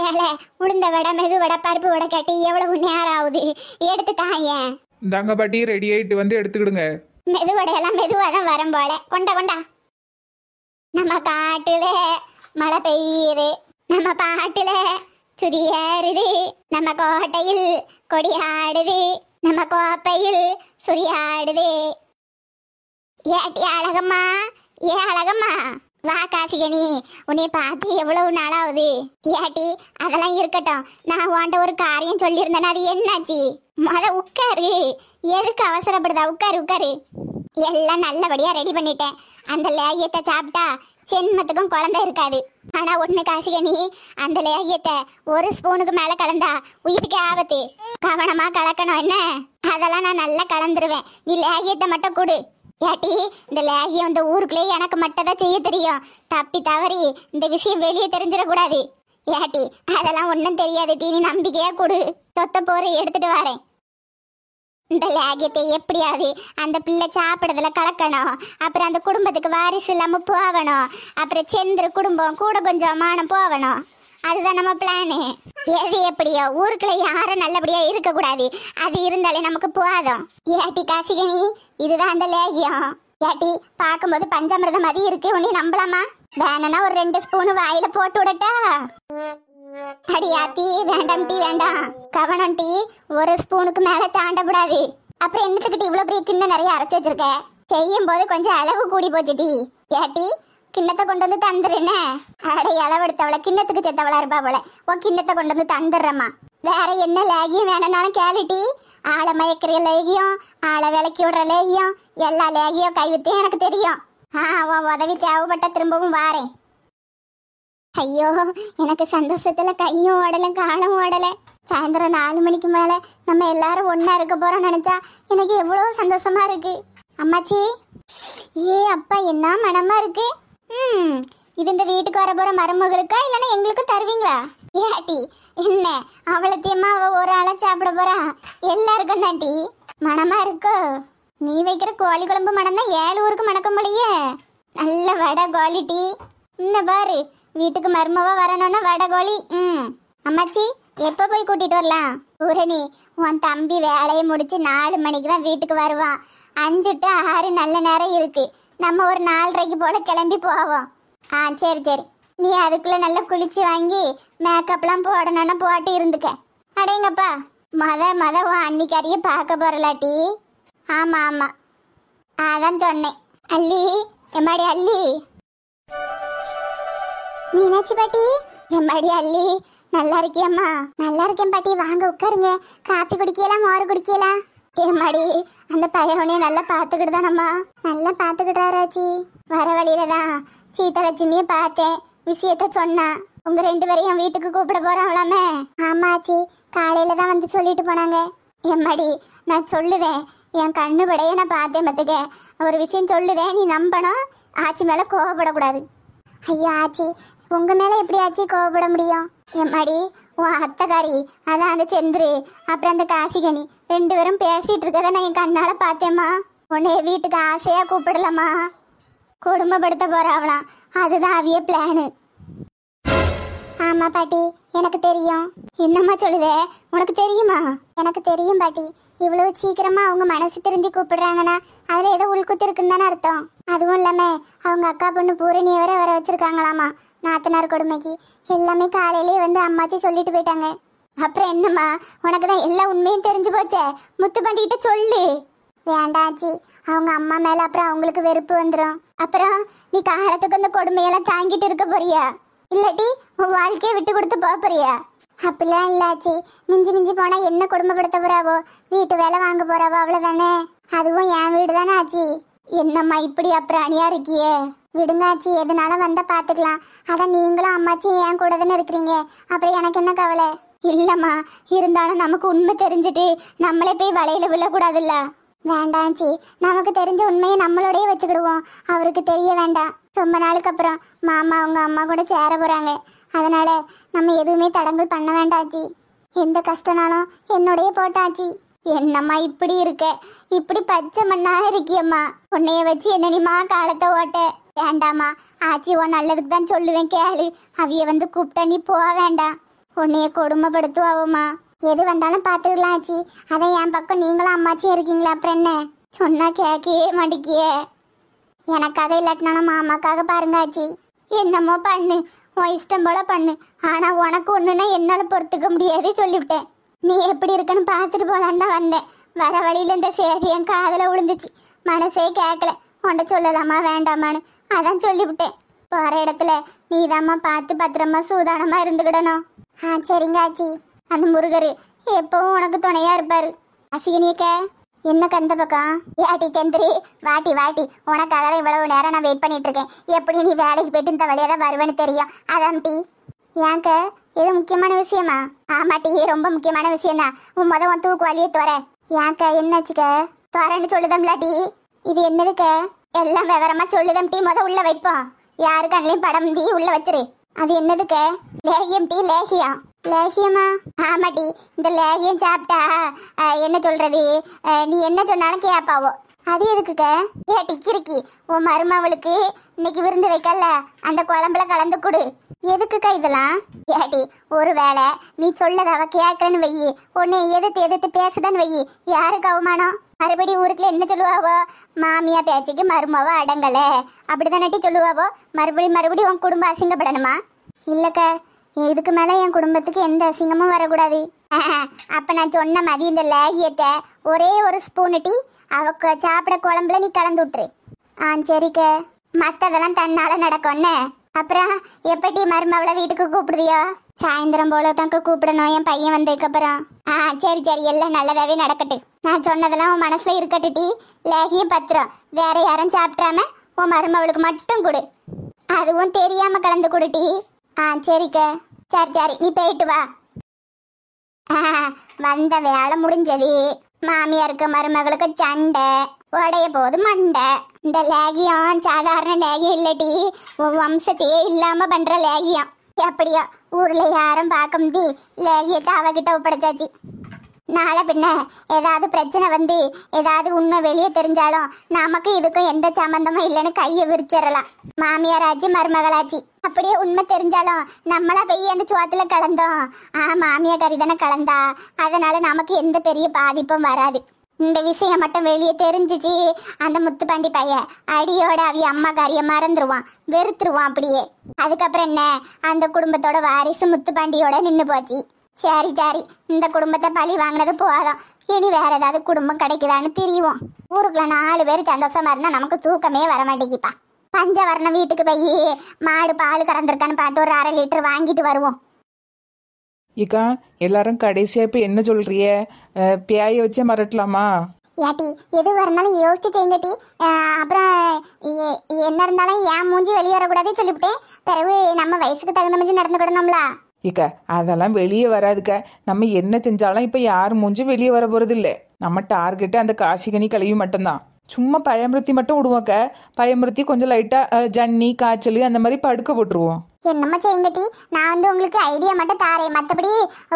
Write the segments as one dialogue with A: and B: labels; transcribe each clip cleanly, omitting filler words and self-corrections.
A: ஏழை உளுந்த வடை மெது வடை பருப்பு வடை கட்டி எவ்வளவு நேரம் ஆகுது? எடுத்து தாயேன்.
B: இந்தாங்க பாட்டி, ரெடி ஆயிட்டு வந்து எடுத்துக்கிடுங்க.
A: மெது வடையெல்லாம் மெதுவாக தான் வரும் போல. கொண்டா கொண்டா. நம்ம காட்டுல மழை பெய்யுது, நம்ம பாட்டுல சுதியேறுது, நம்ம கோட்டையில் கொடியாடுது, நம்ம கோப்பையில் சுரியாடுது. ஏட்டி அழகம்மா, ஏ அழகம்மா, வா காசிகனி, உன்னை பார்த்து எவ்வளவு நாளாகுது. ஏட்டி அதெல்லாம் இருக்கட்டும், நான் உன்ட்ட ஒரு காரியம் சொல்லியிருந்தேன், அது என்னாச்சு? உட்காரு, எதுக்கு அவசரப்படுதா? உட்காரு உட்காரு. எல்லாம் நல்லபடியா ரெடி பண்ணிட்டேன். அந்த லேகியத்தை சாப்பிட்டா ஜென்மத்துக்கும் குழந்தை இருக்காது. ஆனா ஒண்ணு காசிகனி, அந்த லேகியத்தை ஒரு ஸ்பூனுக்கு மேல கலந்தா உயிருக்கு ஆபத்து. கவனமா கலக்கணும் என்ன? அதெல்லாம் நான் நல்லா கலந்துருவேன். நீ லேகியத்தை மட்டும் கொடு. ஏட்டி இந்த லேகியம் இந்த ஊருக்குள்ளே எனக்கு மட்டும் தான் செய்ய தெரியும். தப்பி தவறி இந்த விஷயம் வெளியே தெரிஞ்சிடக்கூடாது. ஏட்டி அதெல்லாம் ஒன்றும் தெரியாது டி, நீ நம்பிக்கையா கொடு. சொத்த போற எடுத்துட்டு வரேன். இந்த லேகியத்தை எப்படியாவது அந்த பிள்ளை சாப்பிடுறதுல கலக்கணும். அப்புறம் அந்த குடும்பத்துக்கு வாரிசு இல்லாம போகணும். அப்புறம் செந்திர குடும்பம் கூட கொஞ்சம் மானம் போகணும். அதுதான் நம்ம பிளானு. எது எப்படியோ ஊருக்குள்ள யாரும் நல்லபடியா இருக்க கூடாது. அது இருந்தாலே நமக்கு போதும். ஏட்டி காசிகனி, இதுதான் அந்த லேகியம். ஏட்டி பார்க்கும்போது பஞ்சாமிரதம் மாதிரி இருக்கு, உன்னை நம்பலாமா? வேணும்னா ஒரு 2 ஸ்பூனு வாயில போட்டு விடட்டா? அடியா டீ வேண்டாம், டீ வேண்டாம். கவனம் டீ, ஒரு ஸ்பூனுக்கு மேல தாண்டக்கூடாது. அப்புறம் என்னத்துக்கிட்ட இவ்வளவு பெரிய கிண்ணம் நிறைய அரைச்சு வச்சிருக்க? செய்யும் போது கொஞ்சம் அளவு கூடி போச்சு டீ. ஏட்டி கிண்ணத்தை கொண்டு வந்து தந்துருன்னு அடை அளவெடுத்தவளை கிண்ணத்துக்கு செத்தவளா இருப்பா போல. உன் கிண்ணத்தை கொண்டு வந்து தந்துடுறம்மா. வேற என்ன லேகியம் வேணும்னாலும் கேளுட்டி. ஆளை மயக்கிற லேகியம், ஆளை விளக்கி விடுற லேகியம், எல்லா லேகியம் கைவித்தையும் எனக்கு தெரியும். உன் உதவி தேவைப்பட்ட திரும்பவும் வாரேன். ஐயோ எனக்கு சந்தோஷத்துல கையும் ஓடல காலும் ஓடல. சாயந்தரம் 4 மணிக்கு மேல நம்ம எல்லாரும் ஒன்னா இருக்க போறோம் நினைச்சா எனக்கு எவ்வளவு சந்தோஷமா இருக்கு. அம்மாச்சி, ஏ அப்பா என்ன மனமா இருக்கு. இது இந்த வீட்டுக்கு வர போற மருமகளுக்கா இல்லைன்னா எங்களுக்கு தருவீங்களா? ஏட்டி என்ன அவ்வளோத்தையம்மா அவ ஒரு ஆளா சாப்பிட போறா? எல்லாருக்கும் தாண்டி மனமா இருக்கோ? நீ வைக்கிற கோழி குழம்பு மனம் தான் 7 ஊருக்கு மணக்கம் போலையே. நல்ல வடை குவாலிட்டி. இன்னும் பாரு, வீட்டுக்கு மருமவா வரணும்னா வடை கோழி. அம்மாச்சி எப்போ போய் கூட்டிட்டு வரலாம்? பூரணி, உன் தம்பி வேலையை முடிச்சு 4 மணிக்கு தான் வீட்டுக்கு வருவான். 5 to 6 நல்ல நேரம் இருக்கு. நம்ம ஒரு 4:30 போல கிளம்பி போவோம். சரி சரி. நீ அதுக்குள்ள நல்லா குளிச்சு வாங்கி மேக்கப்லாம் போடணும்னா போட்டு இருந்துக்க. அடேங்கப்பா, மத உன் அன்னிக்காரிய பார்க்க போறலாட்டி. ஆமா ஆமா, அதான் சொன்னேன். அல்லி எம்மாடி அல்லி. மீனாட்சி பாட்டி, எம்மாடி அல்லி, நல்லா இருக்கியம்மா? நல்லா இருக்கேன் பாட்டி, வாங்க உட்காருங்க. காப்பி குடிக்கலாம், மோர் குடிக்கலாம். ஏமாடி அந்த பையனையே நல்லா பார்த்துக்கிட்டு தானம்மா? நல்லா பார்த்துக்கிட்டாராச்சி. வர வழியில தான் சீதலட்சுமியை பார்த்தேன், விஷயத்த சொன்னா. உங்க 2 பேரையும் வீட்டுக்கு கூப்பிட போறாங்களாமே? ஆமாச்சி, காலையில தான் வந்து சொல்லிட்டு போனாங்க. எம்மாடி நான் சொல்லுதேன், என் கண்ணு படைய நான் பார்த்தேன் பார்த்துக்க. ஒரு விஷயம் சொல்லுதேன், நீ நம்பணும். ஆச்சி மேல கோவப்படக்கூடாது. ஐயோ ஆச்சி, உங்க மேல எப்படி ஆச்சி கோவப்பட முடியும்? எம்மாடி உன் அத்தைக்காரி, அதான் அந்த செந்திரு அப்புறம் அந்த காசிகனி 2 பேரும் பேசிட்டு இருக்கதை நான் என் கண்ணால பார்த்தேம்மா. உன்னைய வீட்டுக்கு ஆசையா கூப்பிடலாமா? குடும்பப்படுத்த போறாவலாம், அதுதான் அவிய பிளானு. ஆமா பாட்டி, எனக்கு தெரியும். என்னம்மா சொல்லுதே, உனக்கு தெரியுமா? எனக்கு தெரியும் பாட்டி. இவ்வளவு சீக்கிரமா அவங்க மனசு திருந்தி கூப்பிடுறாங்கன்னா அதுல ஏதோ உள்குத்து இருக்குன்னு தானே அர்த்தம். அதுவும் இல்லாம அவங்க அக்கா பொண்ணு பூரணியை வர வச்சிருக்காங்களாமா நாத்தனார் கொடுமைக்கு. எல்லாமே காலையிலேயே வந்து அம்மாச்சி சொல்லிட்டு போயிட்டாங்க. அப்புறம் என்னம்மா, உனக்கு தான் எல்லா உண்மையும் தெரிஞ்சு போச்சே, முத்து பண்ணிக்கிட்ட சொல்லு. வேண்டாச்சி, அவங்க அம்மா மேல அப்புறம் அவங்களுக்கு வெறுப்பு வந்துடும். அப்புறம் நீ காலத்துக்கு அந்த கொடுமையெல்லாம் தாங்கிட்டு இருக்க போறியா? இல்லாட்டி உன் வாழ்க்கையை விட்டு கொடுத்து போறியா? அப்படிலாம் இல்லாச்சி, மிஞ்சி மிஞ்சி போனா என்ன குடும்பப்படுத்த போறாவோ, வீட்டு வேலை வாங்க போறாவோ, அவ்வளவுதானே. அதுவும் என் வீடு தானே ஆச்சி. என்னம்மா இப்படி அப்புறம் அணியா இருக்கியே? விடுங்க ஆச்சி, எதுனால வந்தா பாத்துக்கலாம். அதான் நீங்களும் அம்மாச்சி என் கூட தானே இருக்கிறீங்க, அப்புறம் எனக்கு என்ன கவலை? இல்லம்மா, இருந்தாலும் நமக்கு உண்மை தெரிஞ்சுட்டு நம்மளே போய் வலையில விழக்கூடாதுல்ல. வேண்டாச்சி, நமக்கு தெரிஞ்ச உண்மையை நம்மளோடய வச்சுக்கிடுவோம். அவருக்கு தெரிய வேண்டாம். ரொம்ப நாளுக்கு அப்புறம் மாமா அவங்க அம்மா கூட சேர போறாங்க. அதனால நம்ம எதுவுமே தடங்கல் பண்ண வேண்டாச்சி. எந்த கஷ்டனாலும் என்னோடய போட்டாச்சி. என்னம்மா இப்படி இருக்க? இப்படி பச்சை மண்ணா இருக்கியம்மா. உன்னைய வச்சு என்னனிமா காலத்தை ஓட்ட? வேண்டாமா ஆச்சி, உன் நல்லதுக்கு தான் சொல்லுவேன் கேளு. அவிய வந்து கூப்பிட்டா நீ போக வேண்டாம். உன்னைய கொடுமைப்படுத்துவாவுமா. எது வந்தாலும் பார்த்துக்கலாம் ஆச்சி. அதான் என் பக்கம் நீங்களும் அம்மாச்சியும் இருக்கீங்களா, அப்புறம் என்ன? சொன்னா கேட்கவே மாட்டேங்கியே. எனக்காக இல்லாட்டினாலும் மாமாக்காக பாருங்க ஆச்சி. என்னமோ பண்ணு, உன் இஷ்டம் போல பண்ணு. ஆனா உனக்கு ஒண்ணுன்னா என்னால பொறுத்துக்க முடியாது சொல்லிவிட்டேன். நீ எப்படி இருக்குன்னு பார்த்துட்டு போலான்னு தான் வந்தேன். வர வழியில இந்த செய்தி என் காதுல விழுந்துச்சு. மனசே கேட்கல, உன்ட சொல்லலாமா வேண்டாமான்னு. அதான் சொல்லிவிட்டேன். போற இடத்துல நீதாம்மா பார்த்து பத்திரமா சூதானமா இருந்துக்கிடணும். சரிங்க ஆச்சி. அந்த முருகர் எப்பவும் உனக்கு துணையா இருப்பாரு. அசிகனியக்க என்ன கந்த பக்கம்? ஏட்டி சந்திரி, வாட்டி வாட்டி. உனக்காக தான் இவ்வளவு நேரம் நான் வெயிட் பண்ணிட்டு இருக்கேன். எப்படி நீ வேலைக்கு போயிட்டு இந்த வழியா தான் வருவேன்னு தெரியும். அதான் டீ. ஏங்க இது முக்கியமான விஷயமா? ஆமா டீ, ரொம்ப முக்கியமான விஷயம் தான். உன் உன் தூக்கு வழியே துற. ஏங்க என்னாச்சுக்க? துறன்னு சொல்லுதம்ல டீ. இது என்னதுக்க? எல்லாம் விவரமா சொல்லுதம் டீ. உள்ள வைப்போம். யாரு கண்ணையும் படம் டீ உள்ள வச்சிரு. அது என்னதுக்க? லேகியம் டீ. லேகியம்? லேகியமா? ஆமா டீ. இந்த லேகியம் சாப்பிட்டா என்ன சொல்றது, நீ என்ன சொன்னாலும் கேப்பாவோ. அது எதுக்குக்க? ஏட்டி கிறுக்கி, உன் மருமவளுக்கு இன்னைக்கு விருந்து வைக்கல, அந்த குழம்புல கலந்து கொடு. எதுக்குக்கா இதெல்லாம்? ஏட்டி ஒருவேளை நீ சொல்லத அவ கேட்கலன்னு வையி, உன்னை எதிர்த்து எதிர்த்து பேசுதான்னு வையி, யாருக்கு அவமானம்? மறுபடி ஊருக்குள்ள என்ன சொல்லுவாவோ? மாமியா பேச்சுக்கு மருமவ அடங்கல, அப்படிதானட்டி சொல்லுவாவோ. மறுபடி உன் குடும்பம் அசிங்கப்படணுமா? இல்லக்கா, இதுக்கு மேல என் குடும்பத்துக்கு எந்த அசிங்கமும் வரக்கூடாது. அப்ப நான் சொன்ன மதி இந்த லேகியத்தை ஒரே ஒரு ஸ்பூனு டீ அவக்கு சாப்பிட குழம்புல நீ கலந்து விட்டுரு. சரிக்க. மற்றதெல்லாம் தன்னால நடக்கும்னு. அப்புறம் எப்படி மருமவளை வீட்டுக்கு கூப்பிடுதியோ? சாயந்தரம் போல தாங்க கூப்பிடணும், என் பையன் வந்ததுக்கப்புறம். சரி எல்லாம் நல்லதாவே நடக்கட்டு. நான் சொன்னதெல்லாம் உன் மனசுல இருக்கட்டு டீ. லேகியம் பத்திரம் வேற யாரும் சாப்பிட்றாம உன் மருமவளுக்கு மட்டும் கொடு. அதுவும் தெரியாம கலந்து கொடு டீ. சரிக்க. சரி நீ போயிட்டு வா. வந்த வேலை முடிஞ்சது. மாமியாருக்கு மருமகளுக்கு சண்டை, உடைய போது மண்டை. இந்த லேகியம் சாதாரண லேகியம் இல்லடி, வம்சத்தையே இல்லாம பண்ற லேகியம். எப்படியோ ஊர்ல யாரும் பார்க்க முடிய லேகியத்தை அவகிட்ட ஒப்படைச்சாச்சு. நாளை பின்ன ஏதாவது பிரச்சனை வந்து ஏதாவது உண்மை வெளியே தெரிஞ்சாலும் நமக்கு இதுக்கும் எந்த சம்பந்தமும் இல்லைன்னு கையை விரிச்சிடலாம். மாமியாராச்சு மருமகளாச்சு அப்படியே உண்மை தெரிஞ்சாலும் நம்மளா போய் அந்த சோத்துல கலந்தோம். மாமியார் கறி தானே கலந்தா, அதனால நமக்கு எந்த பெரிய பாதிப்பும் வராது. இந்த விஷயம் மட்டும் வெளியே தெரிஞ்சிச்சு, அந்த முத்துப்பாண்டி பையன் அடியோட அவிய அம்மா கறியை மறந்துடுவான், வெறுத்துருவான் அப்படியே. அதுக்கப்புறம் என்ன, அந்த குடும்பத்தோட வாரிசு முத்துப்பாண்டியோட நின்று போச்சு. சரி இந்த குடும்பத்தை பழி வாங்கினது போதும். இனி வேற ஏதாவது குடும்பம் கிடைக்குதான்னு தெரியும். ஊருக்குள்ள 4 பேர் சந்தோஷமா இருந்தா நமக்கு தூக்கமே வர மாட்டேங்கிப்பா. பஞ்சவரணம் வீட்டுக்கு போய் மாடு பால் கறந்துருக்கான்னு பார்த்து ஒரு 1/2 லிட்டர் வாங்கிட்டு வருவோம்.
B: இக்கா எல்லாரும் கடைசியா இப்ப என்ன சொல்றிய? பேய வச்சே மறட்டலாமா?
A: ஏட்டி எது வரனாலும் யோசிச்சு செய்யுங்க டி. அப்புறம் என்ன இருந்தாலும் ஏன் மூஞ்சி வெளியே வரக்கூடாதுன்னு சொல்லிவிட்டேன். பிறகு நம்ம வயசுக்கு தகுந்த மாதிரி நடந்துக்கிடணும்ல.
B: இக்கா அதெல்லாம் வெளியே வராதுக்க. நம்ம என்ன செஞ்சாலும் இப்ப யார் மூஞ்சும் வெளியே வர போறது இல்லை. நம்ம டார்கெட்டு அந்த காசிகனி கழுவி மட்டும்தான். சும்மா பயமுறுத்தி மட்டும் விடுவோக்க. பயமுறுத்தி கொஞ்சம் லைட்டா ஜன்னி காய்ச்சல் அந்த மாதிரி படுக்க போட்டுருவோம்.
A: என்னம்மா செய்யுங்க டி. நான் உங்களுக்கு ஐடியா மட்டும் தாரேன், மற்றபடி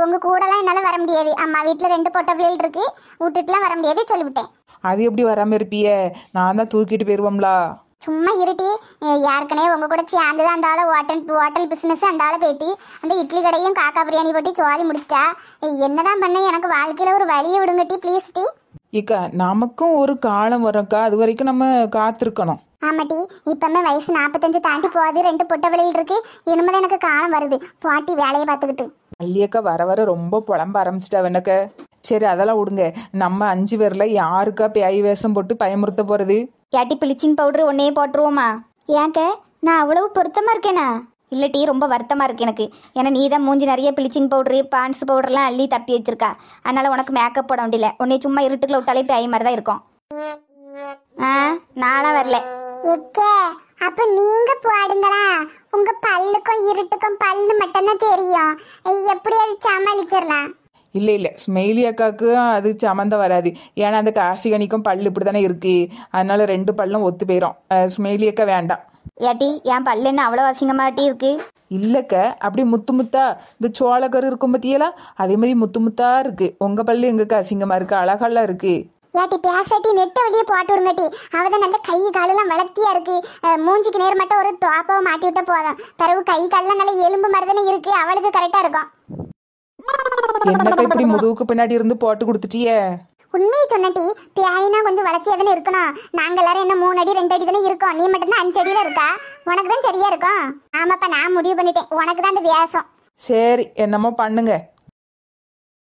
A: உங்க கூடலாம் என்னால வர முடியாது. அம்மா வீட்டுல 2 பொட்ட பிள்ளைகள் இருக்கு, விட்டுட்டுலாம் வர முடியாது சொல்லிவிட்டேன்.
B: அது எப்படி வராம இருப்பிய? நான் தான் தூக்கிட்டு போயிருவோம்ல.
A: சும்மா இருட்டி. யாருக்கனே உங்க கூட சேர்ந்துதான் அந்த ஆளை ஹோட்டல் பிசினஸ் அந்த ஆளை போயிட்டு அந்த இட்லி கடையும் காக்கா பிரியாணி போட்டு சோழி முடிச்சிட்டா. என்னதான் பண்ண, எனக்கு வாழ்க்கையில ஒரு வழியை விடுங்க டி ப்ளீஸ் டி.
B: இக்கா நமக்கும் ஒரு காலம் வரும்க்கா, அது வரைக்கும் நம்ம காத்திருக்கணும்.
A: ஆமாட்டி, இப்பமே வயசு 45 தாண்டி போகுது, 2 பொட்ட பிள்ளைகள் இருக்கு. இனிமேதான் எனக்கு காலம் வருது. பாட்டி வேலையை பார்த்துக்கிட்டு
B: அல்லியக்கா வர ரொம்ப புலம்ப ஆரம்பிச்சிட்டா வெனக்க. சரி அதெல்லாம் விடுங்க. நம்ம 5 பேர்ல யாருக்கா பேய் வேஷம் போட்டு பயமுறுத்த போறது?
C: கேட்டி ப்ளீச்சிங் பவுடர் ஒன்னே போட்டுருவோமா? ஏங்க நான் அவ்வளவு பொருத்தமா இருக்கேனா? இல்லை டீ ரொம்ப வருத்தமாக இருக்கு எனக்கு. ஏன்னா நீ தான் மூஞ்சி நிறைய ப்ளீச்சிங் பவுடரு பான்ஸ் பவுடர்லாம் அள்ளி தப்பி வச்சிருக்கா. அதனால உனக்கு மேக்கப் போட முடியல. உன்னை சும்மா இருட்டுக்குள்ள விட்டாலே பேய் மாதிரி தான் இருக்கும். நானும் வரல.
A: அப்ப நீங்க போடுங்களா? உங்க பல்லுக்கும் இருட்டுக்கும் பல்லு மட்டும்தான் தெரியும், எப்படி அது சமாளிச்சிடலாம்?
B: இல்லை ஸ்மெயிலி அக்காவுக்கு அது சம்மந்தம் வராது. ஏன்னா அந்த காசிகனிக்கும் பல்லு இப்படி தானே இருக்கு. அதனால 2 பல்லும் ஒத்து போயிடும். ஸ்மெயிலி அக்கா வேண்டாம்.
C: ஏட்டி என் பல்லு என்ன அவ்வளோ அசிங்கமாட்டி இருக்கு?
B: இல்லைக்க அப்படி முத்து முத்தா இந்த சோளக்கரு இருக்கும் பத்தியெல்லாம் அதே மாதிரி முத்து முத்தா இருக்கு. உங்க பல்லு எங்கக்கா அசிங்கமா இருக்கு? அழகெல்லாம் இருக்கு.
A: ஏட்டி பேசாட்டி நெட்ட வழியே போட்டு விடுங்கட்டி. அவதான் நல்ல கை காலெல்லாம் வளர்த்தியா இருக்கு. மூஞ்சிக்கு நேர் மட்டும் ஒரு டாப்பாவை மாட்டி விட்ட போதும். பிறகு கை காலெல்லாம் நல்ல எலும்பு மாதிரி தானே இருக்கு, அவளுக்கு கரெக்டா இருக்கும்.
B: என்னக்கா இப்படி முதுகுக்கு பின்னாடி இருந்து போட்டு கொடுத்துட்டியே?
A: உண்மையை சொன்னட்டி, பியாயினா கொஞ்சம் வளர்த்தியா தானே இருக்கணும். நாங்க எல்லாரும் என்ன 3 அடி 2 அடி தானே இருக்கோம், நீ மட்டும்தான் 5 அடியில இருக்கா. உனக்கு தான் சரியா இருக்கும். ஆமாப்பா, நான் முடிவு பண்ணிட்டேன், உனக்கு தான் அந்த வியாசம்.
B: சரி, என்னமோ பண்ணுங்க.